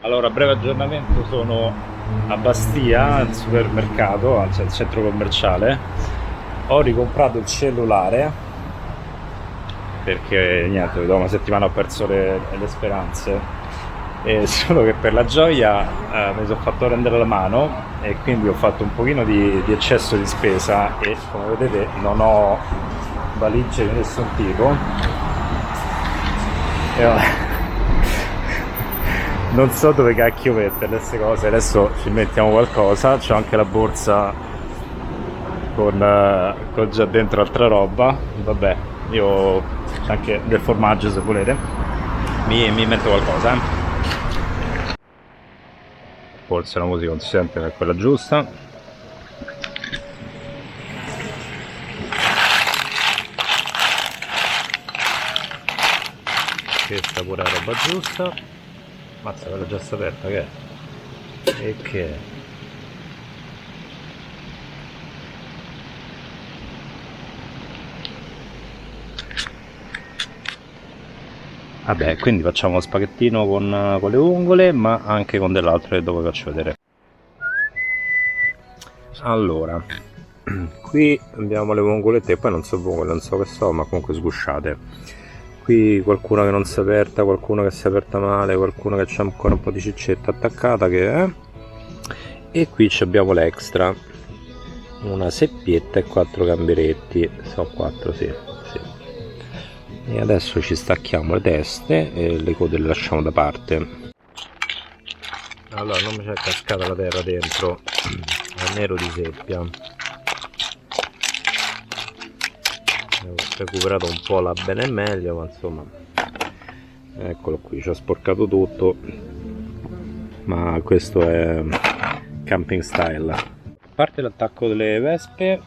Allora, breve aggiornamento, sono a Bastia, al supermercato, al centro commerciale. Ho ricomprato il cellulare perché niente, da una settimana ho perso le speranze. E solo che per la gioia mi sono fatto rendere la mano e quindi ho fatto un pochino di eccesso di spesa e come vedete non ho valigie di nessun tipo. E non so dove cacchio mettere queste cose, adesso ci mettiamo qualcosa, c'ho anche la borsa con già dentro altra roba, vabbè, io c'è anche del formaggio se volete, mi metto qualcosa. Forse una musica consistente è quella giusta. Questa pure è la roba giusta. Mazza, quella già sta aperta, che è? E che è? Vabbè, quindi facciamo lo spaghettino con le vongole, ma anche con dell'altro che dopo vi faccio vedere. Allora, qui abbiamo le vongolette e poi non so vongole, non so che so, ma comunque sgusciate. Qui qualcuna che non si è aperta, qualcuna che si è aperta male, qualcuna che c'ha ancora un po' di ciccetta attaccata che è. E qui abbiamo l'extra, una seppietta e 4 gamberetti, sono 4 sì. E adesso ci stacchiamo le teste e le code le lasciamo da parte. Allora, non mi c'è cascata la terra dentro al nero di seppia. Ho recuperato un po' la bene e meglio, ma insomma, eccolo qui, ci ho sporcato tutto, ma questo è camping style. A parte l'attacco delle vespe,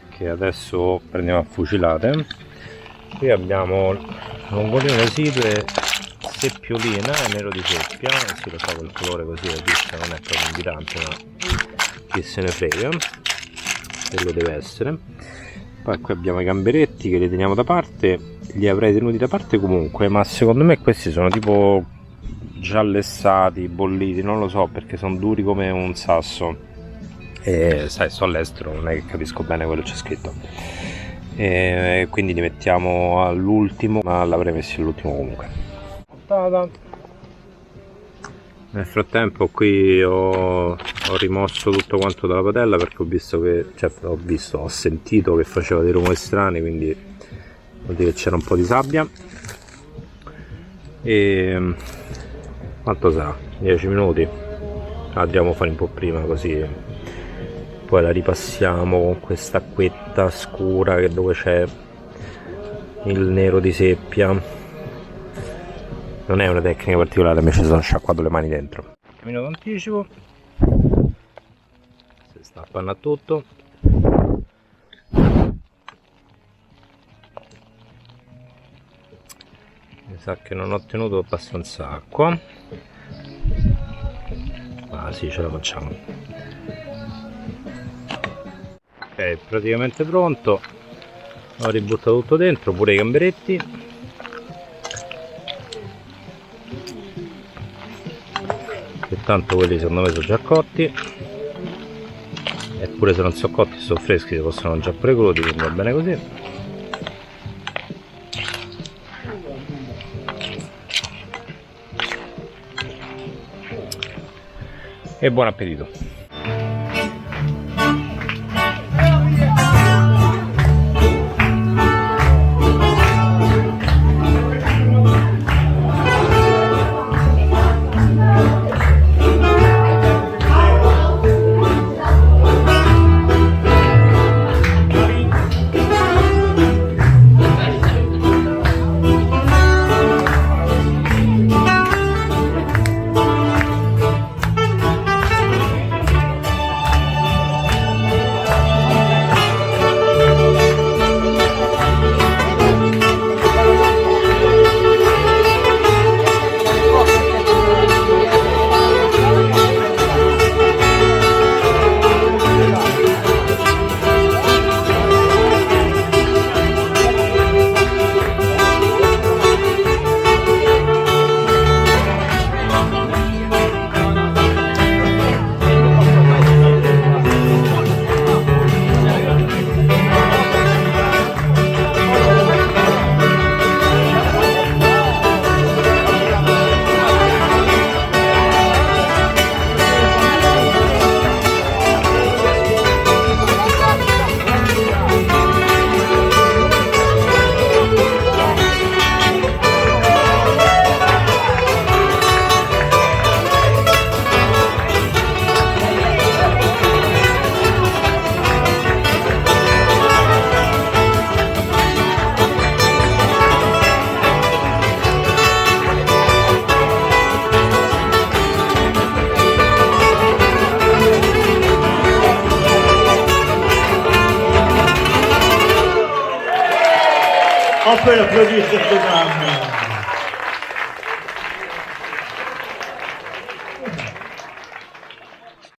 che adesso prendiamo a fucilate, qui abbiamo vongolino residue, seppiolina e nero di seppia, si lo so quel colore così, la vista non è proprio invitante, ma chi se ne frega, quello deve essere. Poi qui abbiamo i gamberetti che li teniamo da parte, li avrei tenuti da parte comunque, ma secondo me questi sono tipo già lessati, bolliti, non lo so, perché sono duri come un sasso e sai, sto all'estero, non è che capisco bene quello che c'è scritto, e quindi li mettiamo all'ultimo, ma l'avrei messi all'ultimo comunque. Nel frattempo qui ho rimosso tutto quanto dalla padella perché ho visto che, ho sentito che faceva dei rumori strani, quindi vuol dire che c'era un po' di sabbia. E quanto sarà? 10 minuti? Andiamo a fare un po' prima così poi la ripassiamo con questa acquetta scura che dove c'è il nero di seppia. Non è una tecnica particolare, mi ci sono sciacquato le mani dentro. Cammino d'anticipo, si sta appannando tutto. Mi sa che non ho tenuto abbastanza acqua. Ah sì, ce la facciamo. Ok, praticamente pronto. Ho ributtato tutto dentro, pure i gamberetti. Che tanto quelli secondo me sono già cotti, eppure se non sono cotti sono freschi, si possono mangiare pure crudi, quindi va bene così. E buon appetito. poi applaudite queste mamme.